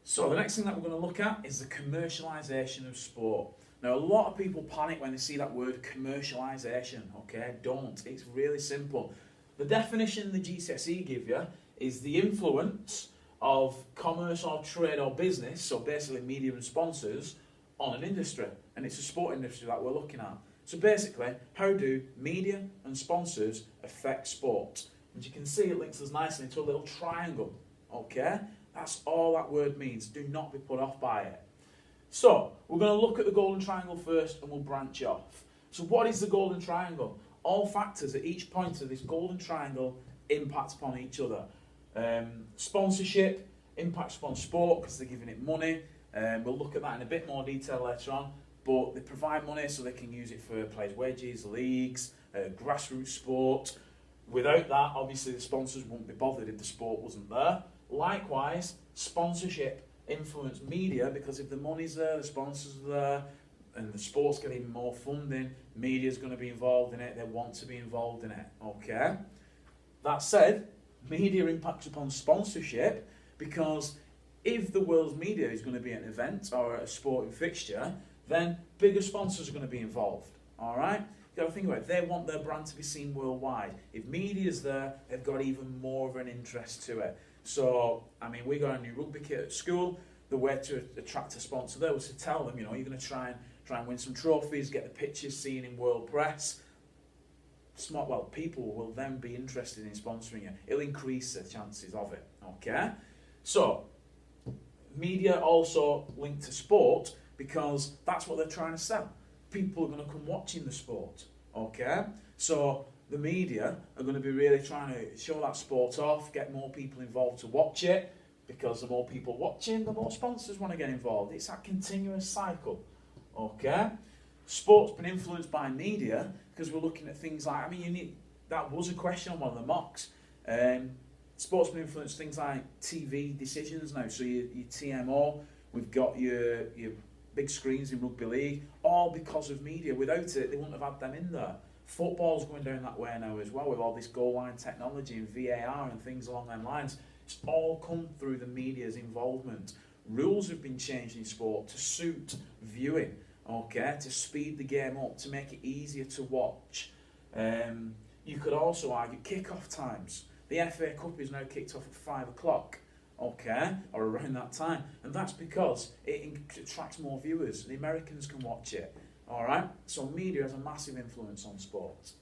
So the next thing that we're going to look at is the commercialisation of sport. Now, a lot of people panic when they see that word commercialisation, okay? Don't. It's really simple. The definition the GCSE give you is the influence of commerce or trade or business, so basically media and sponsors, on an industry. And it's a sport industry that we're looking at. So basically, how do media and sponsors affect sport? And you can see it links us nicely into a little triangle, okay? That's all that word means. Do not be put off by it. So, we're going to look at the golden triangle first and we'll branch off. So what is the golden triangle? All factors at each point of this golden triangle impact upon each other. Sponsorship impacts upon sport because they're giving it money. We'll look at that in a bit more detail later on. But they provide money so they can use it for players' wages, leagues, grassroots sport. Without that, obviously the sponsors wouldn't be bothered if the sport wasn't there. Likewise, sponsorship influence media because if the money's there, the sponsors are there, and the sport's getting more funding, media's going to be involved in it, they want to be involved in it, okay? That said, media impacts upon sponsorship because if the world's media is going to be at an event or at a sporting fixture, then bigger sponsors are going to be involved, alright? You've got to think about it, they want their brand to be seen worldwide. If media's there, they've got even more of an interest to it. So, I mean, we got a new rugby kit at school. The way to attract a sponsor there was to tell them, you know, you're going to try and win some trophies, get the pictures seen in world press. People will then be interested in sponsoring you. It'll increase the chances of it, okay? So, media also linked to sport because that's what they're trying to sell. People are going to come watching the sport, okay? So, the media are going to be really trying to show that sport off, get more people involved to watch it, because the more people watching, the more sponsors want to get involved. It's that continuous cycle, okay? Sport's been influenced by media because we're looking at things like, that was a question on one of the mocks. Sport's been influenced things like TV decisions now, so your TMO, we've got your big screens in rugby league, all because of media. Without it, they wouldn't have had them in there. Football's going down that way now as well with all this goal line technology and VAR and things along them lines. It's all come through the media's involvement. Rules have been changed in sport to suit viewing, okay, to speed the game up, to make it easier to watch. You could also argue kick-off times. The FA Cup is now kicked off at 5 o'clock, okay, or around that time. And that's because it attracts more viewers. The Americans can watch it. Alright, so media has a massive influence on sports.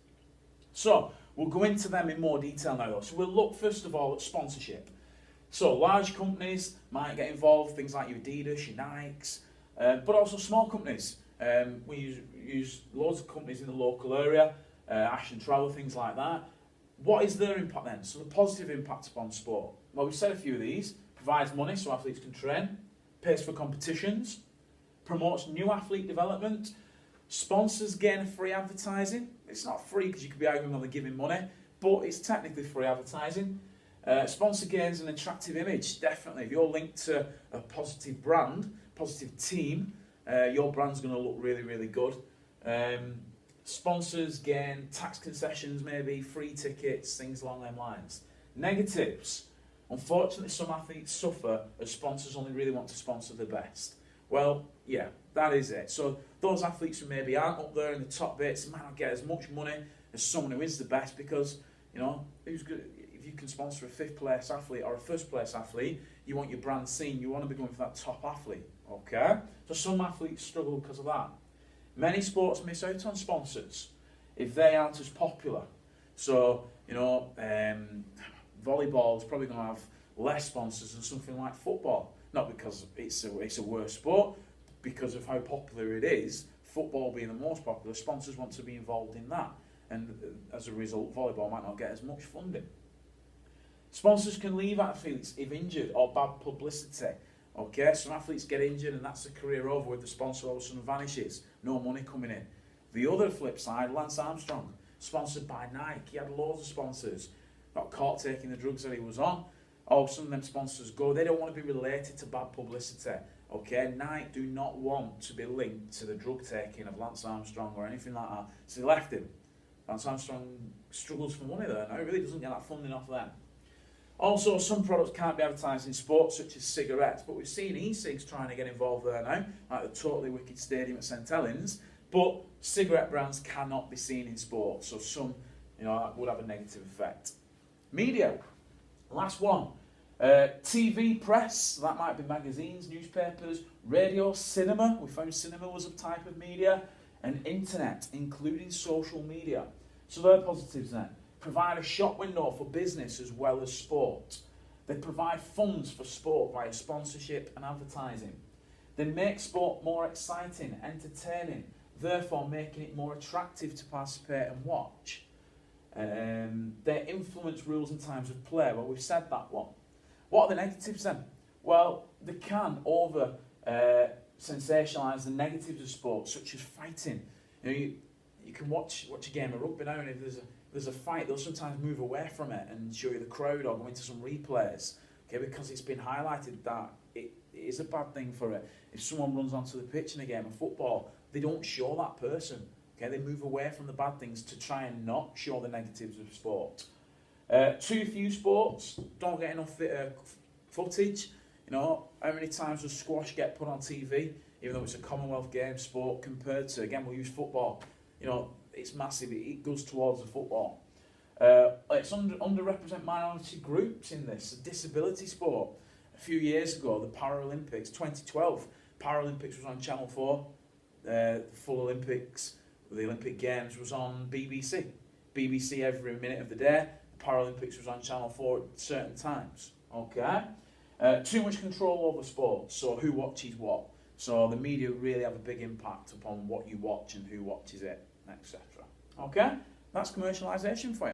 So, we'll go into them in more detail now though. So we'll look first of all at sponsorship. So, large companies might get involved, things like your Adidas, your Nikes, but also small companies. We use loads of companies in the local area, Ashton Travel, things like that. What is their impact then? So the positive impact upon sport. Well, we've said a few of these. Provides money so athletes can train, pays for competitions, promotes new athlete development, sponsors gain free advertising. It's not free because you could be arguing on the giving money, but it's technically free advertising. Sponsor gains an attractive image, definitely. If you're linked to a positive brand, positive team, your brand's going to look really, really good. Sponsors gain tax concessions, maybe free tickets, things along them lines. Negatives. Unfortunately, some athletes suffer as sponsors only really want to sponsor the best. Well, yeah, that is it. So those athletes who maybe aren't up there in the top bits might not get as much money as someone who is the best because, you know, who's good? If you can sponsor a 5th place athlete or a 1st place athlete, you want your brand seen, you want to be going for that top athlete, okay? So some athletes struggle because of that. Many sports miss out on sponsors if they aren't as popular. So, you know, volleyball is probably going to have less sponsors than something like football. Not because it's a worse sport, because of how popular it is. Football being the most popular, sponsors want to be involved in that. And as a result, volleyball might not get as much funding. Sponsors can leave athletes if injured or bad publicity. Okay, some athletes get injured and that's the career over with, the sponsor all of a sudden vanishes. No money coming in. The other flip side, Lance Armstrong, sponsored by Nike. He had loads of sponsors. Got caught taking the drugs that he was on. Oh, some of them sponsors go. They don't want to be related to bad publicity. Okay, Nike do not want to be linked to the drug taking of Lance Armstrong or anything like that. So they left him. Lance Armstrong struggles for money there now. He really doesn't get that funding off them. Also, some products can't be advertised in sports, such as cigarettes, but we've seen e-cigs trying to get involved there now, like the Totally Wicked Stadium at St Helens, but cigarette brands cannot be seen in sports, so some, that would have a negative effect. Media, last one. TV, press, so that might be magazines, newspapers, radio, cinema, we found cinema was a type of media, and internet, including social media. So they're positives then. Provide a shop window for business as well as sport. They provide funds for sport via sponsorship and advertising. They make sport more exciting, entertaining, therefore making it more attractive to participate and watch. They influence rules and times of play. Well, we've said that one. What are the negatives then? Well, they can sensationalise the negatives of sport, such as fighting. You can watch a game of rugby now, and if there's a fight, they'll sometimes move away from it and show you the crowd or go into some replays, because it's been highlighted that it is a bad thing for it. If someone runs onto the pitch in a game of football, they don't show that person. They move away from the bad things to try and not show the negatives of sport. Too few sports, don't get enough footage. How many times does squash get put on TV, even though it's a Commonwealth game sport, compared to, again, we'll use football. It's massive, it goes towards the football. It's underrepresented minority groups in this, a disability sport. A few years ago, the Paralympics, 2012, Paralympics was on Channel 4, the full Olympics, the Olympic Games was on BBC. BBC every minute of the day, the Paralympics was on Channel 4 at certain times. Okay? Too much control over sports, so who watches what. So the media really have a big impact upon what you watch and who watches it, etc. Okay? That's commercialisation for you.